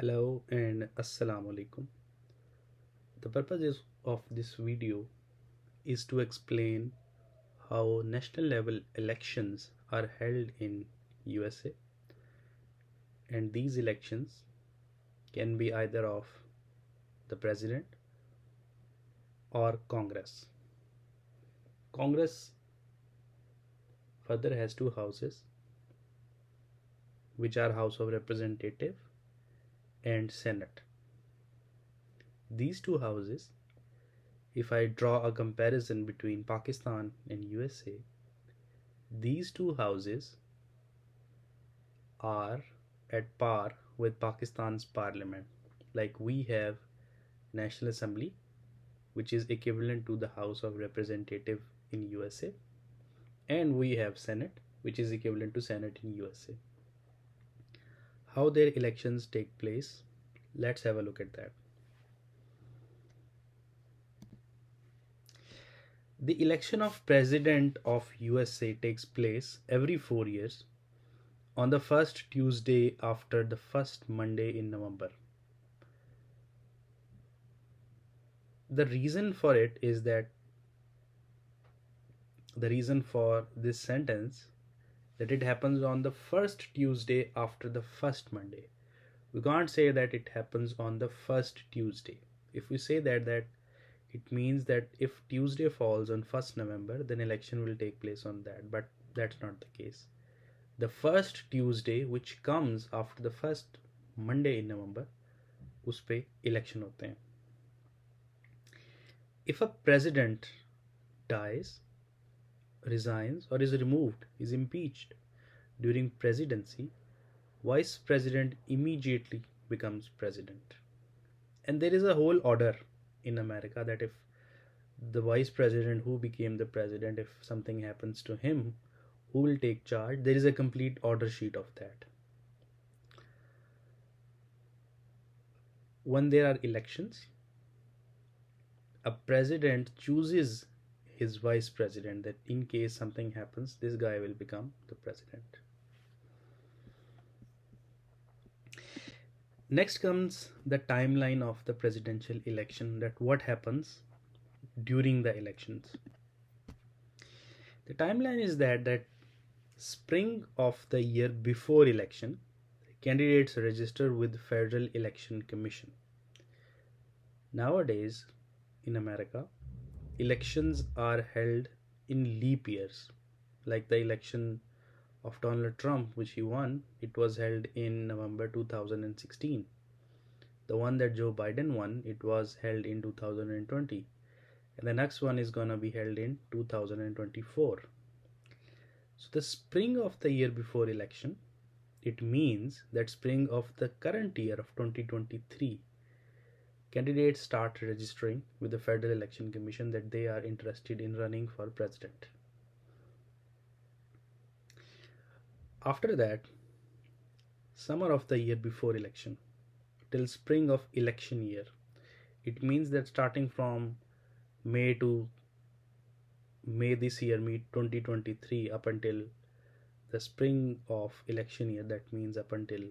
Hello and Assalamu alaikum. The purpose of this video is to explain how national level elections are held in USA, and these elections can be either of the president or Congress. Congress further has two houses, which are House of Representative and Senate. These two houses, if I draw a comparison between Pakistan and USA, these two houses are at par with Pakistan's parliament. Like we have National Assembly, which is equivalent to the House of Representative in USA, and we have Senate, which is equivalent to Senate in USA. How their elections take place, let's have a look at that. The election of President of USA takes place every 4 years on the first Tuesday after the first Monday in November. The reason for it is that the reason for this sentence that it happens on the first Tuesday after the first Monday. We can't say that it happens on the first Tuesday. If we say that it means that if Tuesday falls on 1st November, then election will take place on that, but that's not the case. The first Tuesday which comes after the first Monday in November, उस पे election होते हैं. If a president dies, resigns, or is removed, is impeached during presidency, vice president immediately becomes president. And there is a whole order in America that if the vice president who became the president, if something happens to him, who will take charge, there is a complete order sheet of that. When there are elections, a president chooses his vice president, that in case something happens, this guy will become the president. Next comes the timeline of the presidential election, that what happens during the elections. The timeline is that spring of the year before election, candidates register with Federal Election Commission. Nowadays in America, elections are held in leap years. Like the election of Donald Trump, which he won, it was held in November 2016. The one that Joe Biden won, it was held in 2020. And the next one is gonna be held in 2024. So the spring of the year before election, it means that spring of the current year of 2023, candidates start registering with the Federal Election Commission that they are interested in running for president. After that, summer of the year before election till spring of election year, it means that starting from May this year, May 2023, up until the spring of election year, that means up until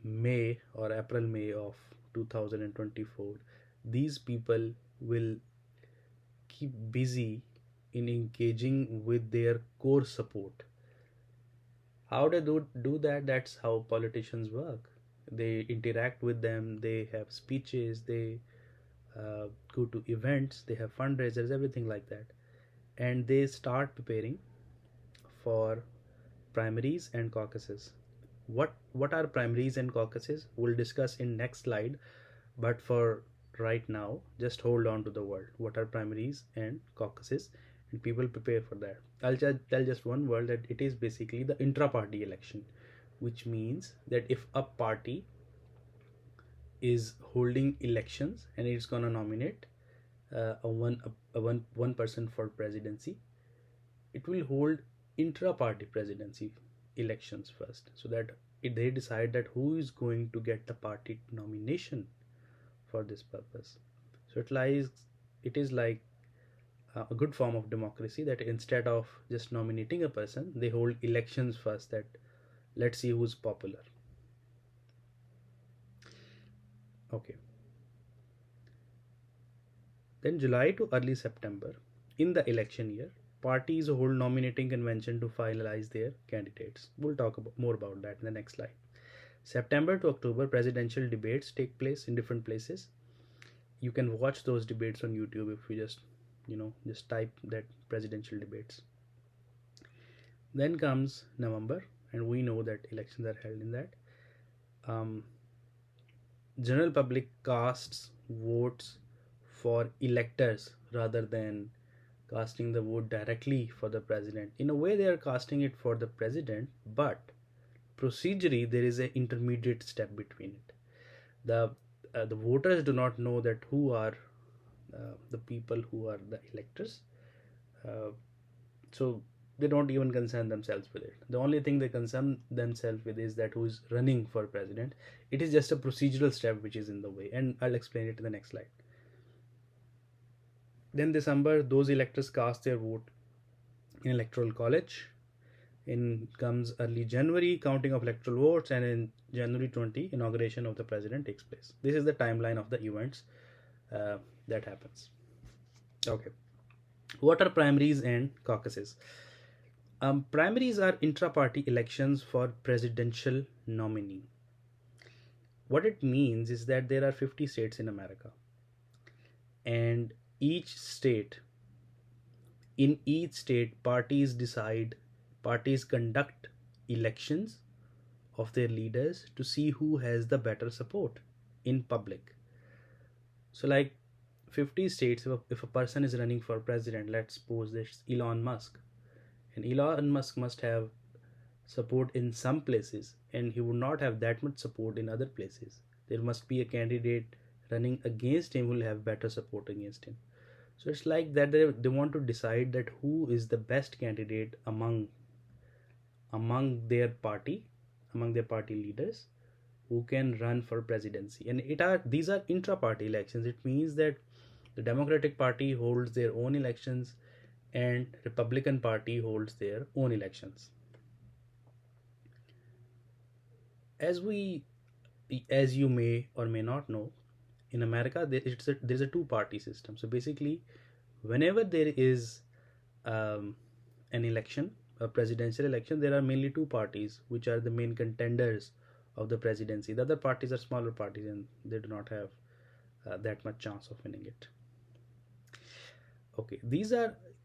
May or April-May of 2024, these people will keep busy in engaging with their core support. How they do that? That's how politicians work. They interact with them, they have speeches, they go to events, they have fundraisers, everything like that, and they start preparing for primaries and caucuses. What are primaries and caucuses? We'll discuss in next slide, but for right now, just hold on to the word. What are primaries and caucuses? And people prepare for that. I'll tell just one word, that it is basically the intra-party election, which means that if a party is holding elections and it's gonna nominate one person for presidency, it will hold intra-party presidency elections first, so that they decide that who is going to get the party nomination for this purpose. So it is like a good form of democracy, that instead of just nominating a person, they hold elections first, that let's see who's popular. Okay. Then July to early September, in the election year, parties hold nominating convention to finalize their candidates. We'll talk more about that in the next slide. September to October, presidential debates take place in different places. You can watch those debates on YouTube if you just type that presidential debates. Then comes November, and we know that elections are held in that. Um, General public casts votes for electors rather than casting the vote directly for the president. In a way, they are casting it for the president, but procedurally there is an intermediate step between it. The voters do not know that who are the people who are the electors, uh, so they don't even concern themselves with it. The only thing they concern themselves with is that who is running for president. It is just a procedural step which is in the way, and I'll explain it in the next slide. Then December, those electors cast their vote in electoral college. In comes early January, counting of electoral votes, and in January 20, inauguration of the president takes place. This is the timeline of the events that happens. Okay. What are primaries and caucuses? Primaries are intra-party elections for presidential nominee. What it means is that there are 50 states in America, and in each state, parties conduct elections of their leaders to see who has the better support in public. So, like 50 states, if a person is running for president, let's suppose this Elon Musk, and Elon Musk must have support in some places, and he would not have that much support in other places. There must be a candidate running against him who will have better support against him. So it's like that they want to decide that who is the best candidate among their party, among their party leaders, who can run for presidency. And these are intra-party elections. It means that the Democratic Party holds their own elections and Republican Party holds their own elections. As you may or may not know, in America there's a two-party system. So basically, whenever there is an election, a presidential election, there are mainly two parties which are the main contenders of the presidency. The other parties are smaller parties and they do not have that much chance of winning it. Okay,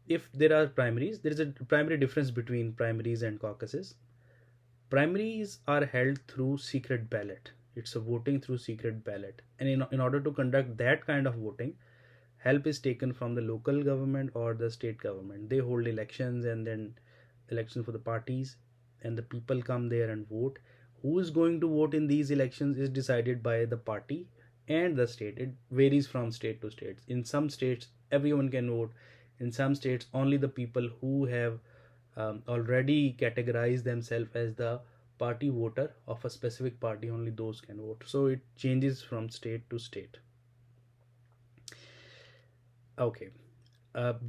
if there are primaries, there is a primary difference between primaries and caucuses. Primaries are held through secret ballot. It's a voting through secret ballot, and in order to conduct that kind of voting, help is taken from the local government or the state government. They hold elections, and then elections for the parties, and the people come there and vote. Who is going to vote in these elections is decided by the party and the state. It varies from state to state. In some states everyone can vote. In some states only the people who have already categorized themselves as the party voter of a specific party, only those can vote. So it changes from state to state. Okay.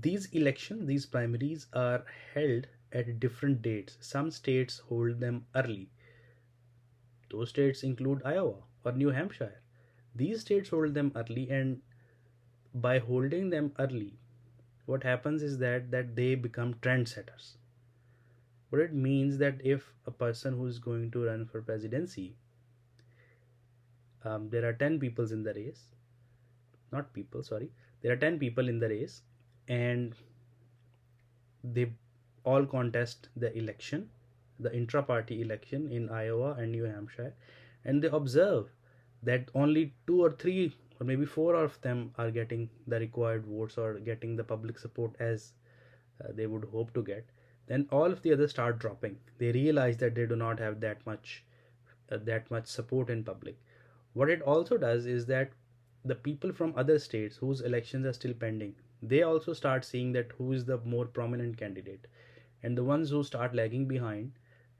These primaries are held at different dates. Some states hold them early. Those states include Iowa or New Hampshire. These states hold them early, and by holding them early, what happens is that they become trendsetters. What it means that if a person who is going to run for presidency, there are 10 people in the race, not people, sorry, there are 10 people in the race, and they all contest the election, the intra-party election in Iowa and New Hampshire, and they observe that only 2 or 3 or maybe 4 of them are getting the required votes or getting the public support as they would hope to get. Then all of the others start dropping. They realize that they do not have that much support in public. What it also does is that the people from other states whose elections are still pending, they also start seeing that who is the more prominent candidate, and the ones who start lagging behind,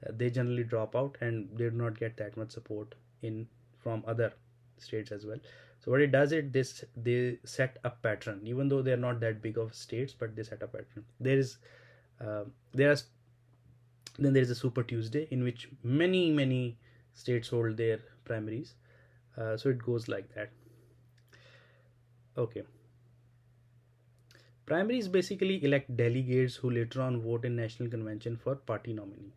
they generally drop out and they do not get that much support in from other states as well. So what it does it this they set a pattern, even though they are not that big of states, but they set a pattern. There is then there is a Super Tuesday in which many states hold their primaries. So it goes like that. Okay. Primaries basically elect delegates who later on vote in national convention for party nominee.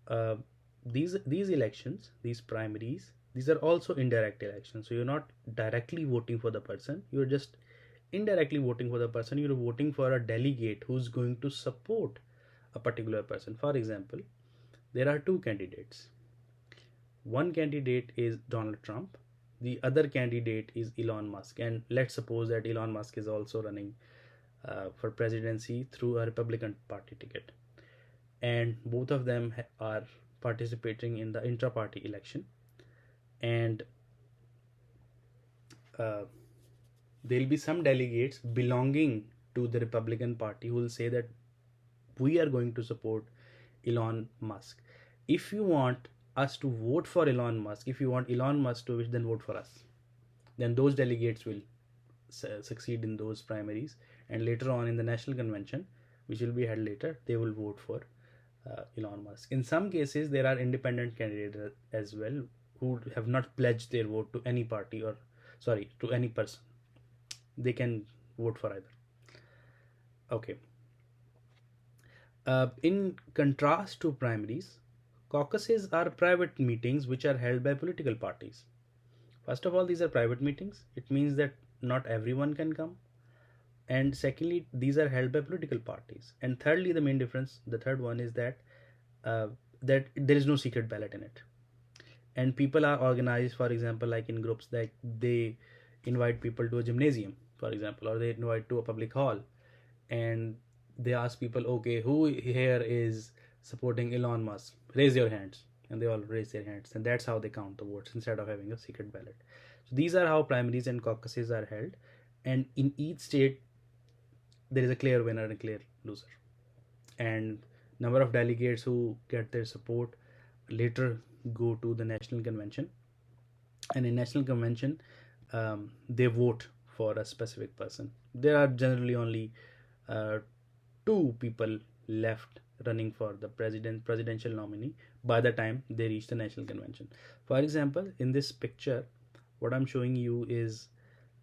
uh, these elections, these primaries, these are also indirect elections. So you're not directly voting for the person, you're just indirectly voting for the person. You're voting for a delegate who's going to support a particular person. For example, there are two candidates. One candidate is Donald Trump, the other candidate is Elon Musk, and let's suppose that Elon Musk is also running for presidency through a Republican Party ticket, and both of them are participating in the intra-party election. And uh, there'll be some delegates belonging to the Republican Party who will say that we are going to support Elon Musk. If you want us to vote for Elon Musk, if you want Elon Musk to wish, then vote for us. Then those delegates will succeed in those primaries, and later on in the national convention, which will be held later, they will vote for Elon Musk. In some cases, there are independent candidates as well who have not pledged their vote to any party, or sorry, to any person. They can vote for either. Okay. In contrast to primaries, caucuses are private meetings which are held by political parties. First of all, these are private meetings. It means that not everyone can come. And secondly, these are held by political parties. And thirdly, the main difference, the third one, is uh, that there is no secret ballot in it. And people are organized, for example, like in groups, that they invite people to a gymnasium, for example, or they invite to a public hall, and they ask people, okay, who here is supporting Elon Musk, raise your hands, and they all raise their hands, and that's how they count the votes instead of having a secret ballot. So these are how primaries and caucuses are held, and in each state there is a clear winner and a clear loser, and number of delegates who get their support later go to the national convention, and in national convention, they vote for a specific person. There are generally only uh, two people left running for the presidential nominee by the time they reach the national convention. For example, in this picture, what I'm showing you is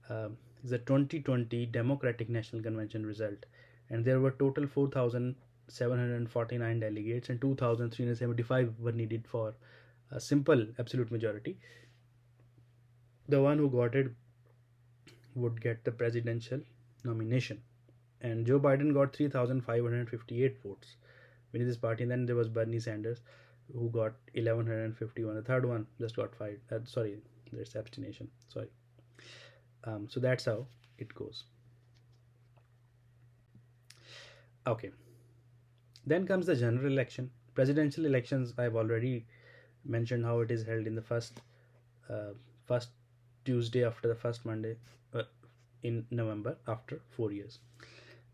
the 2020 Democratic National Convention result, and there were total 4,749 delegates, and 2,375 were needed for a simple absolute majority. The one who got it would get the presidential nomination, and Joe Biden got 3,558 votes winning this party. And then there was Bernie Sanders, who got 1,151. The third one just got five. Sorry, there's abstention. Sorry. So that's how it goes. Okay. Then comes the general election. Presidential elections, I've already mentioned how it is held in the uh, first Tuesday after the first Monday in November after 4 years.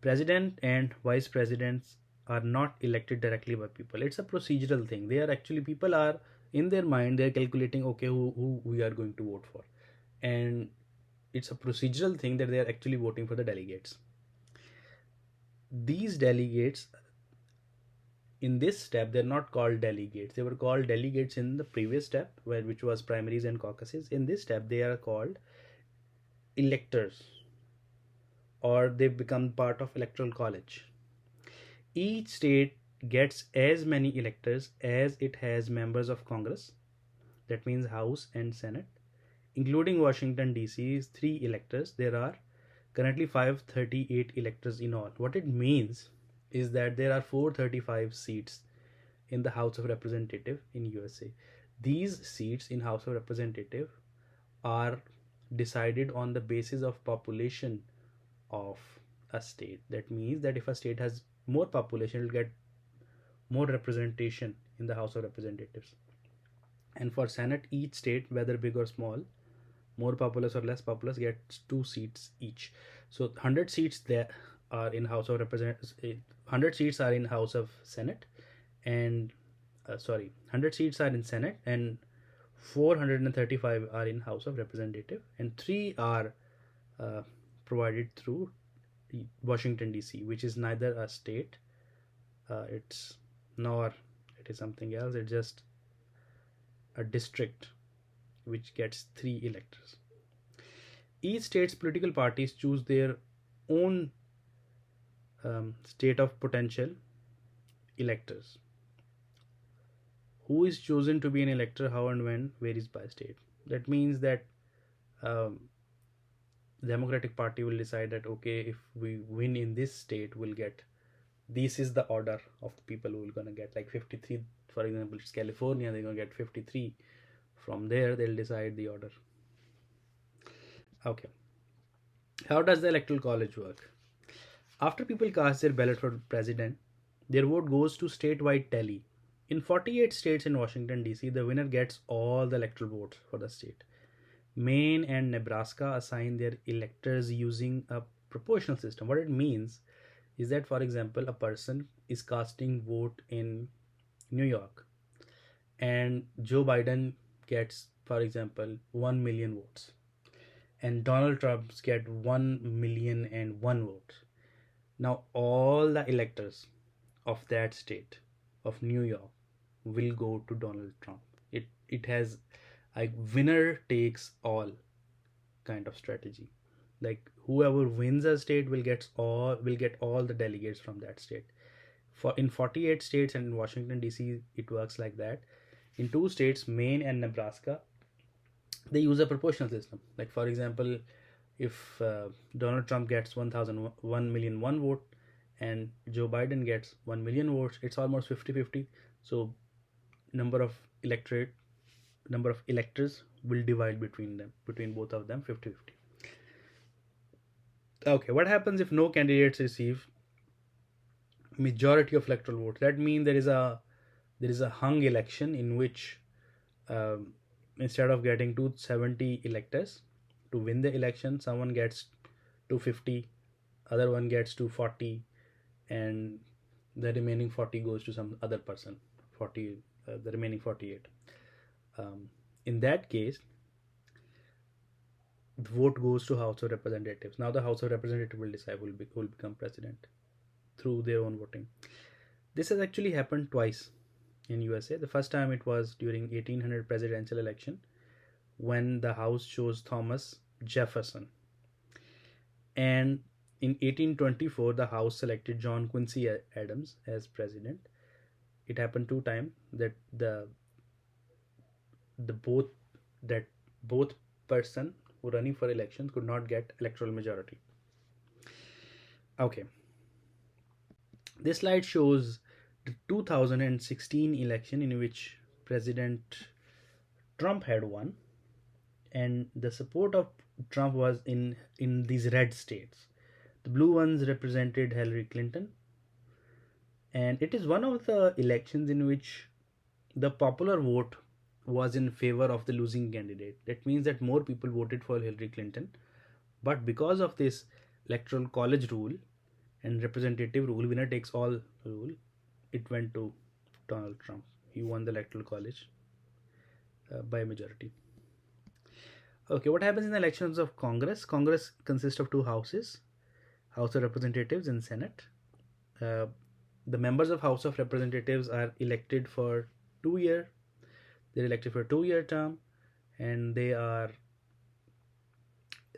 President and vice presidents are not elected directly by people. It's a procedural thing. They are actually, people are in their mind, they're calculating, okay, who we are going to vote for. And it's a procedural thing that they are actually voting for the delegates. These delegates in this step, they're not called delegates. They were called delegates in the previous step, which was primaries and caucuses. In this step, they are called electors, or they become part of electoral college. Each state gets as many electors as it has members of Congress. That means House and Senate. Including Washington DC, 3 electors. There are currently 538 electors in all. What it means is that there are 435 seats in the House of Representative in USA. These seats in House of Representative are decided on the basis of population of a state. That means that if a state has more population, it will get more representation in the House of Representatives. And for Senate, each state, whether big or small, more populous or less populous, gets 2 seats each. So 100 seats there are in House of Representatives. 100 seats are in House of Senate, and 100 seats are in Senate, and 435 are in House of Representative, and 3 are provided through Washington DC, which is neither a state, it's nor it is something else. It's just a district which gets 3 electors. Each state's political parties choose their own state of potential electors. Who is chosen to be an elector, how and when, varies by state. That means that um, Democratic Party will decide that okay, if we win in this state, we'll get this is the order of the people who are gonna get like 53. For example, it's California, they're gonna get 53. From there, they'll decide the order. Okay, how does the electoral college work? After people cast their ballot for president, their vote goes to statewide tally. In 48 states in Washington, D.C., the winner gets all the electoral votes for the state. Maine and Nebraska assign their electors using a proportional system. What it means is that, for example, a person is casting vote in New York and Joe Biden gets, for example, 1 million votes and Donald Trump gets 1,000,001 votes. Now, all the electors of that state of New York will go to Donald Trump. It has a winner takes all kind of strategy. Like whoever wins a state will get all the delegates from that state. For in 48 states and in Washington D.C. it works like that. In two states, Maine and Nebraska, they use a proportional system. Like for example, if Donald Trump gets 1,001 vote and Joe Biden gets 1 million votes, it's almost 50-50. So number of electors will divide between both of them 50-50. Okay, what happens if no candidates receive majority of electoral votes? That means there is a hung election in which instead of getting 270 electors to win the election, someone gets 250, other one gets 240, and the remaining 40 goes to some other person. The remaining 48. In that case, the vote goes to House of Representatives. Now the House of Representatives will decide who will become president through their own voting. This has actually happened twice in USA. The first time it was during 1800 presidential election when the House chose Thomas Jefferson. And in 1824, the House selected John Quincy Adams as president. It happened two times that both person who running for elections could not get electoral majority. Okay. This slide shows the 2016 election in which President Trump had won, and the support of Trump was in these red states. The blue ones represented Hillary Clinton, and it is one of the elections in which the popular vote was in favor of the losing candidate. That means that more people voted for Hillary Clinton, but because of this electoral college rule and representative rule, winner takes all rule, it went to Donald Trump. He won the electoral college by a majority. Okay, what happens in the elections of Congress? Congress consists of two houses, House of Representatives and Senate. The members of House of Representatives are elected for 2 years. They're elected for a 2-year term, and they are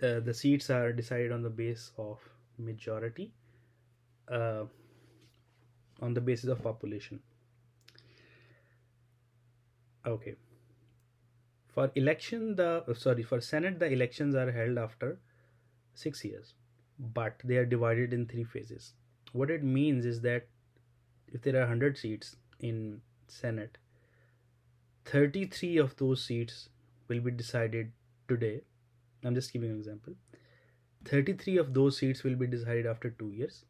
the seats are decided on the base of majority, on the basis of population. Okay. For Senate, the elections are held after 6 years, but they are divided in 3 phases. What it means is that if there are 100 seats in Senate, 33 of those seats will be decided today. I'm just giving an example. 33 of those seats will be decided after 2 years,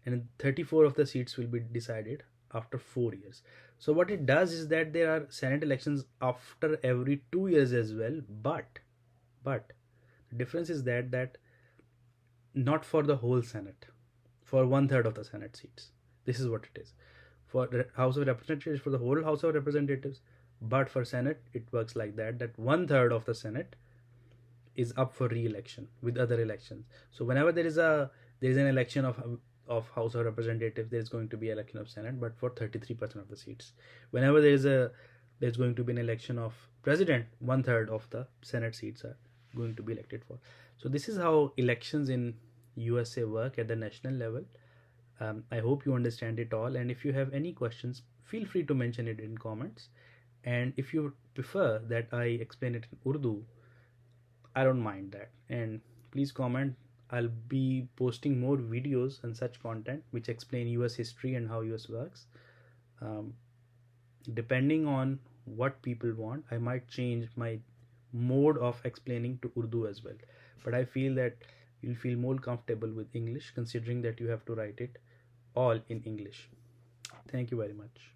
and 34 of the seats will be decided after 4 years. So what it does is that there are Senate elections after every 2 years as well, but the difference is that not for the whole Senate, for 1/3 of the Senate seats. This is what it is. For the House of Representatives, for the whole House of Representatives, but for Senate, it works like that 1/3 of the Senate is up for re-election with other elections. So whenever there is an election of House of Representatives, there is going to be election of Senate, but for 33% of the seats. Whenever there's going to be an election of president, 1/3 of the Senate seats are going to be elected for. So this is how elections in USA work at the national level. I hope you understand it all, and if you have any questions, feel free to mention it in comments. And if you prefer that I explain it in Urdu, I don't mind that. And please comment. I'll be posting more videos and such content which explain US history and how US works. Um, Depending on what people want, I might change my mode of explaining to Urdu as well. But I feel that you'll feel more comfortable with English, considering that you have to write it all in English. Thank you very much.